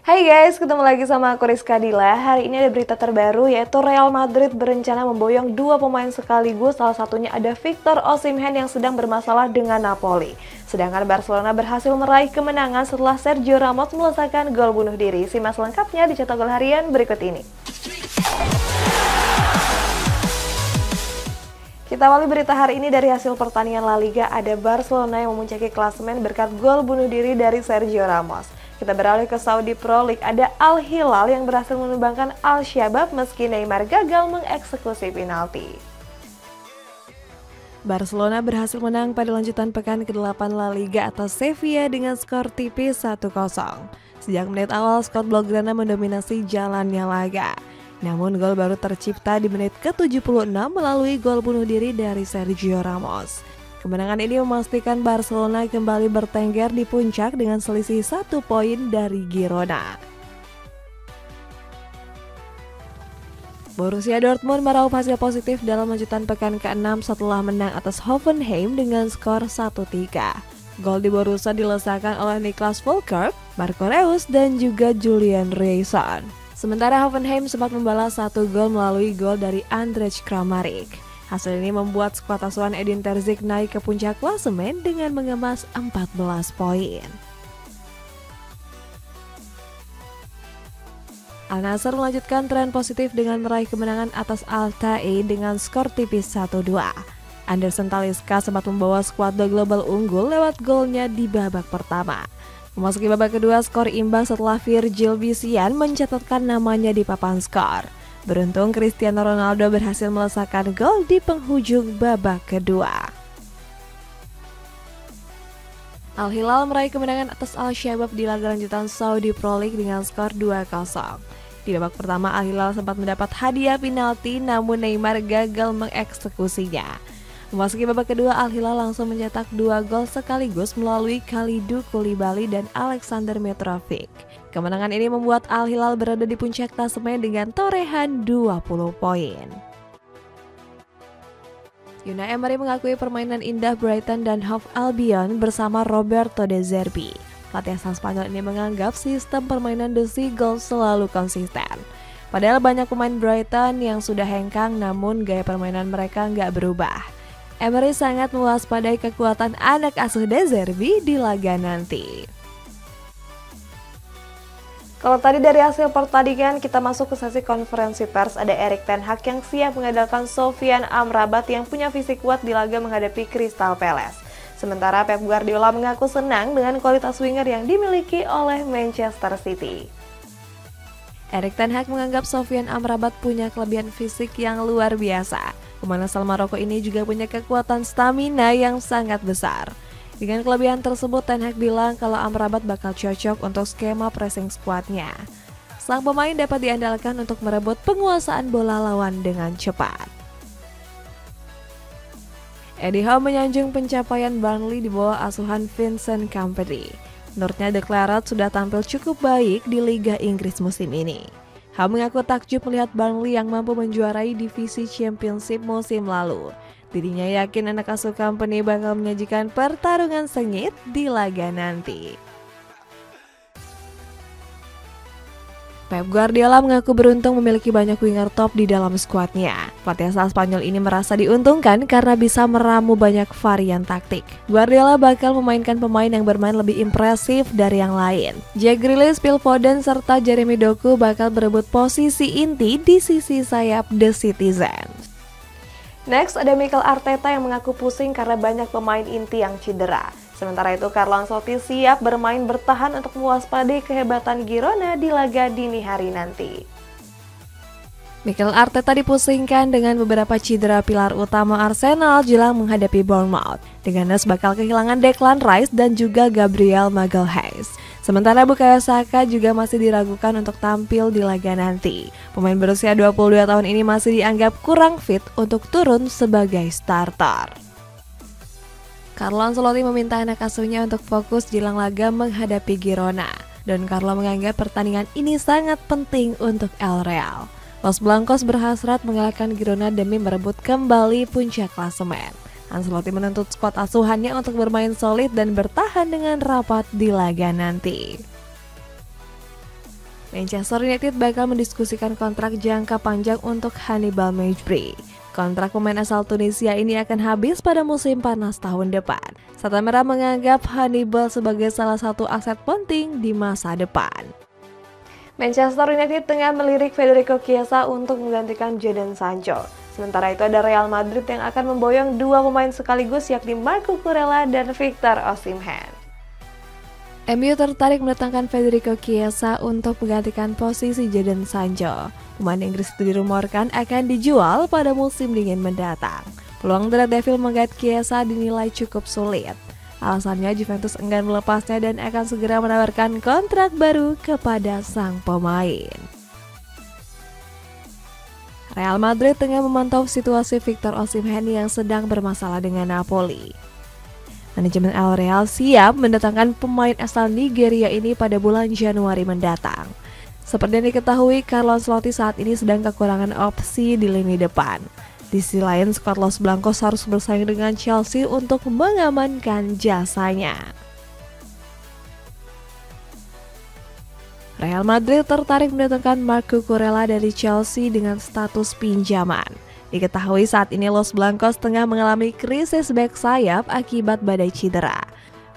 Hai guys, ketemu lagi sama aku Rizka Dila. Hari ini ada berita terbaru yaitu Real Madrid berencana memboyong dua pemain sekaligus. Salah satunya ada Victor Osimhen yang sedang bermasalah dengan Napoli. Sedangkan Barcelona berhasil meraih kemenangan setelah Sergio Ramos melesakkan gol bunuh diri. Simak selengkapnya di Cetak Gol Harian berikut ini. Kita awali berita hari ini dari hasil pertandingan La Liga. Ada Barcelona yang memuncaki klasemen berkat gol bunuh diri dari Sergio Ramos. Kita beralih ke Saudi Pro League, ada Al Hilal yang berhasil menumbangkan Al Shabab meski Neymar gagal mengeksekusi penalti. Barcelona berhasil menang pada lanjutan pekan ke-8 La Liga atas Sevilla dengan skor tipis 1-0. Sejak menit awal, skor Blaugrana mendominasi jalannya laga. Namun gol baru tercipta di menit ke-76 melalui gol bunuh diri dari Sergio Ramos. Kemenangan ini memastikan Barcelona kembali bertengger di puncak dengan selisih 1 poin dari Girona. Borussia Dortmund meraup hasil positif dalam lanjutan pekan ke-6 setelah menang atas Hoffenheim dengan skor 1-3. Gol di Borussia dilesakan oleh Niklas Füllkrug, Marco Reus, dan juga Julian Reisson. Sementara Hoffenheim sempat membalas 1 gol melalui gol dari Andrej Kramaric. Hasil ini membuat skuad asuhan Edin Terzic naik ke puncak klasemen dengan mengemas 14 poin. Al Nassr melanjutkan tren positif dengan meraih kemenangan atas Al-Ta'i dengan skor tipis 1-2. Anderson Talisca sempat membawa skuad The Global unggul lewat golnya di babak pertama. Memasuki babak kedua, skor imbang setelah Virgil Vician mencatatkan namanya di papan skor. Beruntung Cristiano Ronaldo berhasil melesakkan gol di penghujung babak kedua. Al Hilal meraih kemenangan atas Al Shabab di laga lanjutan Saudi Pro League dengan skor 2-0. Di babak pertama Al Hilal sempat mendapat hadiah penalti namun Neymar gagal mengeksekusinya. Memasuki babak kedua, Al Hilal langsung mencetak 2 gol sekaligus melalui Kalidou Koulibaly dan Alexander Mitrovic. Kemenangan ini membuat Al Hilal berada di puncak klasemen dengan torehan 20 poin. Unai Emery mengakui permainan indah Brighton dan Hove Albion bersama Roberto De Zerbi. Pelatih asal Spanyol ini menganggap sistem permainan The Seagulls selalu konsisten. Padahal banyak pemain Brighton yang sudah hengkang namun gaya permainan mereka nggak berubah. Emery sangat mewaspadai kekuatan anak asuh De Zerbi di laga nanti. Kalau tadi dari hasil pertandingan, kita masuk ke sesi konferensi pers. Ada Erik ten Hag yang siap mengandalkan Sofyan Amrabat yang punya fisik kuat di laga menghadapi Crystal Palace. Sementara Pep Guardiola mengaku senang dengan kualitas winger yang dimiliki oleh Manchester City. Erik ten Hag menganggap Sofyan Amrabat punya kelebihan fisik yang luar biasa. Pemain asal Maroko ini juga punya kekuatan stamina yang sangat besar. Dengan kelebihan tersebut, Ten Hag bilang kalau Amrabat bakal cocok untuk skema pressing squadnya. Sang pemain dapat diandalkan untuk merebut penguasaan bola lawan dengan cepat. Eddie Howe menyanjung pencapaian Burnley di bawah asuhan Vincent Kompany. Menurutnya The Claret sudah tampil cukup baik di Liga Inggris musim ini. Howe mengaku takjub melihat Burnley yang mampu menjuarai divisi Championship musim lalu. Dirinya yakin anak asuh Kompany bakal menyajikan pertarungan sengit di laga nanti. Pep Guardiola mengaku beruntung memiliki banyak winger top di dalam skuadnya. Pelatih asal Spanyol ini merasa diuntungkan karena bisa meramu banyak varian taktik. Guardiola bakal memainkan pemain yang bermain lebih impresif dari yang lain. Jack Grealish, Phil Foden, serta Jeremy Doku bakal berebut posisi inti di sisi sayap The Citizens. Next, ada Mikel Arteta yang mengaku pusing karena banyak pemain inti yang cedera. Sementara itu, Carlo Ancelotti siap bermain bertahan untuk mewaspadai kehebatan Girona di laga dini hari nanti. Mikel Arteta dipusingkan dengan beberapa cedera pilar utama Arsenal jelang menghadapi Bournemouth. Deganes bakal kehilangan Declan Rice dan juga Gabriel Magalhaes. Sementara Bukayo Saka juga masih diragukan untuk tampil di laga nanti. Pemain berusia 22 tahun ini masih dianggap kurang fit untuk turun sebagai starter. Carlo Ancelotti meminta anak asuhnya untuk fokus jelang laga menghadapi Girona. Dan Carlo menganggap pertandingan ini sangat penting untuk El Real. Los Blancos berhasrat mengalahkan Girona demi merebut kembali puncak klasemen. Ancelotti menuntut skuad asuhannya untuk bermain solid dan bertahan dengan rapat di laga nanti. Manchester United bakal mendiskusikan kontrak jangka panjang untuk Hannibal Mejbri. Kontrak pemain asal Tunisia ini akan habis pada musim panas tahun depan. Sata Merah menganggap Hannibal sebagai salah satu aset penting di masa depan. Manchester United tengah melirik Federico Chiesa untuk menggantikan Jadon Sancho. Sementara itu ada Real Madrid yang akan memboyong dua pemain sekaligus, yakni Marco Kurela dan Victor Osimhen. MU tertarik mendatangkan Federico Chiesa untuk menggantikan posisi Jadon Sancho. Pemain Inggris itu dirumorkan akan dijual pada musim dingin mendatang. Peluang The Red Devil menggait Chiesa dinilai cukup sulit. Alasannya Juventus enggan melepasnya dan akan segera menawarkan kontrak baru kepada sang pemain. Real Madrid tengah memantau situasi Victor Osimhen yang sedang bermasalah dengan Napoli. Manajemen El Real siap mendatangkan pemain asal Nigeria ini pada bulan Januari mendatang. Seperti yang diketahui, Carlo Ancelotti saat ini sedang kekurangan opsi di lini depan. Di sisi lain, skuad Los Blancos harus bersaing dengan Chelsea untuk mengamankan jasanya. Real Madrid tertarik mendatangkan Marco Kurela dari Chelsea dengan status pinjaman. Diketahui saat ini Los Blancos tengah mengalami krisis bek sayap akibat badai cedera.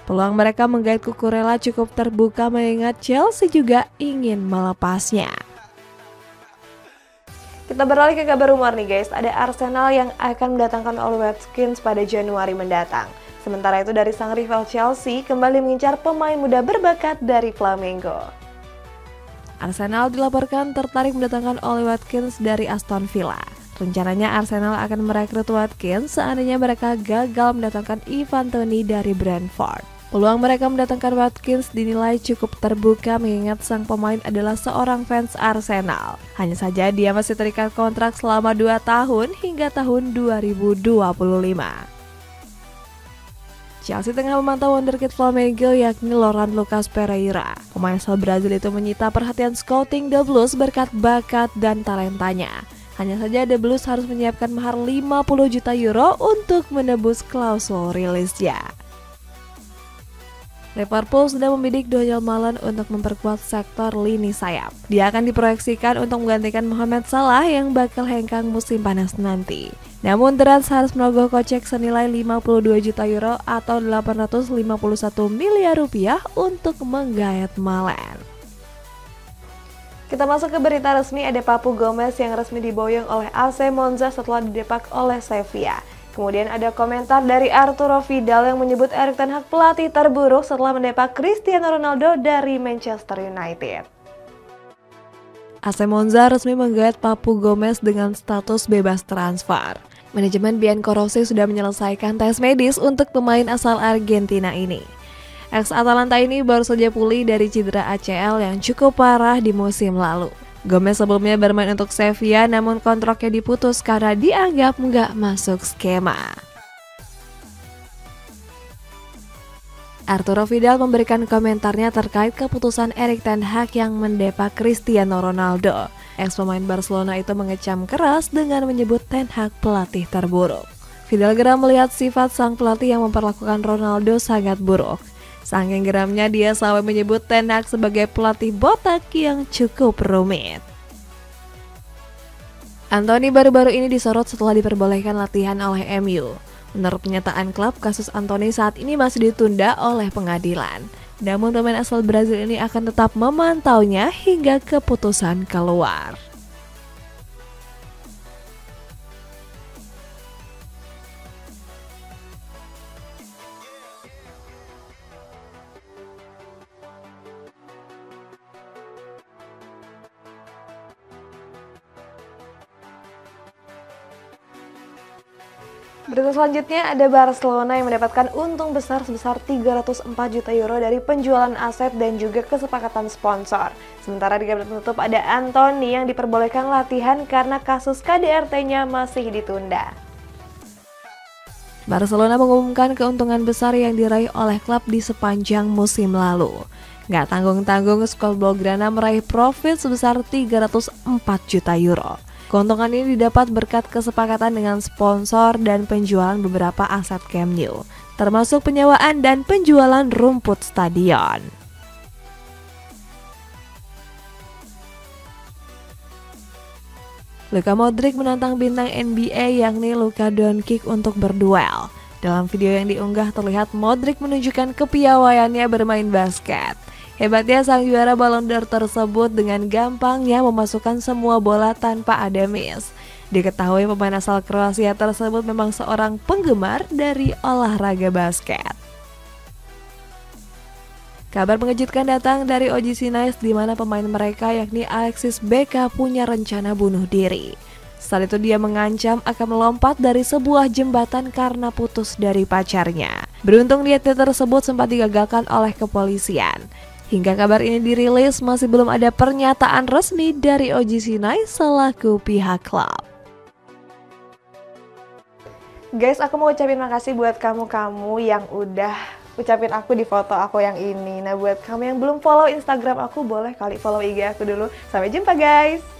Peluang mereka menggait Cucurella cukup terbuka mengingat Chelsea juga ingin melepasnya. Kita beralih ke kabar rumor nih guys, ada Arsenal yang akan mendatangkan Oli Watkins pada Januari mendatang. Sementara itu dari sang rival Chelsea kembali mengincar pemain muda berbakat dari Flamengo. Arsenal dilaporkan tertarik mendatangkan Oli Watkins dari Aston Villa. Rencananya Arsenal akan merekrut Watkins seandainya mereka gagal mendatangkan Ivan Toney dari Brentford. Peluang mereka mendatangkan Watkins dinilai cukup terbuka mengingat sang pemain adalah seorang fans Arsenal. Hanya saja dia masih terikat kontrak selama 2 tahun hingga tahun 2025. Chelsea tengah memantau wonderkid Flamengo yakni Laurent Lucas Pereira. Pemain asal Brazil itu menyita perhatian scouting The Blues berkat bakat dan talentanya. Hanya saja The Blues harus menyiapkan mahar 50 juta euro untuk menebus klausul rilisnya. Liverpool sudah membidik Donyell Malen untuk memperkuat sektor lini sayap. Dia akan diproyeksikan untuk menggantikan Mohamed Salah yang bakal hengkang musim panas nanti. Namun The Reds harus merogoh kocek senilai 52 juta euro atau 851 miliar rupiah untuk menggait Malen. Kita masuk ke berita resmi, ada Papu Gomez yang resmi diboyong oleh AC Monza setelah didepak oleh Sevilla. Kemudian ada komentar dari Arturo Vidal yang menyebut Erik ten Hag pelatih terburuk setelah mendepak Cristiano Ronaldo dari Manchester United. AC Monza resmi menggait Papu Gomez dengan status bebas transfer. Manajemen Biancorossi sudah menyelesaikan tes medis untuk pemain asal Argentina ini. Ex-Atalanta ini baru saja pulih dari cedera ACL yang cukup parah di musim lalu. Gomez sebelumnya bermain untuk Sevilla namun kontraknya diputus karena dianggap nggak masuk skema. Arturo Vidal memberikan komentarnya terkait keputusan Erik ten Hag yang mendepak Cristiano Ronaldo. Ex-pemain Barcelona itu mengecam keras dengan menyebut ten Hag pelatih terburuk. Vidal geram melihat sifat sang pelatih yang memperlakukan Ronaldo sangat buruk. Saking geramnya dia sampai menyebut ten Hag sebagai pelatih botak yang cukup rumit. Anthony baru-baru ini disorot setelah diperbolehkan latihan oleh MU. Menurut pernyataan klub, kasus Anthony saat ini masih ditunda oleh pengadilan. Namun pemain asal Brazil ini akan tetap memantaunya hingga keputusan keluar. Berita selanjutnya ada Barcelona yang mendapatkan untung besar sebesar 304 juta euro dari penjualan aset dan juga kesepakatan sponsor. Sementara di kabar penutup ada Anthony yang diperbolehkan latihan karena kasus KDRT-nya masih ditunda. Barcelona mengumumkan keuntungan besar yang diraih oleh klub di sepanjang musim lalu. Nggak tanggung-tanggung, skuad Blaugrana meraih profit sebesar 304 juta euro. Keuntungan ini didapat berkat kesepakatan dengan sponsor dan penjualan beberapa aset Camp Nou, termasuk penyewaan dan penjualan rumput stadion. Luka Modric menantang bintang NBA yakni Luka Doncic untuk berduel. Dalam video yang diunggah terlihat Modric menunjukkan kepiawaiannya bermain basket. Hebatnya sang juara Ballon d'Or tersebut dengan gampangnya memasukkan semua bola tanpa ada miss. Diketahui pemain asal Kroasia tersebut memang seorang penggemar dari olahraga basket. Kabar mengejutkan datang dari OGC Nice di mana pemain mereka yakni Alexis Beka punya rencana bunuh diri. Saat itu dia mengancam akan melompat dari sebuah jembatan karena putus dari pacarnya. Beruntung niatnya tersebut sempat digagalkan oleh kepolisian. Hingga kabar ini dirilis masih belum ada pernyataan resmi dari OGC Nice selaku pihak klub. Guys, aku mau ucapin makasih buat kamu-kamu yang udah ucapin aku di foto aku yang ini. Nah, buat kamu yang belum follow Instagram aku, boleh kali follow IG aku dulu. Sampai jumpa guys!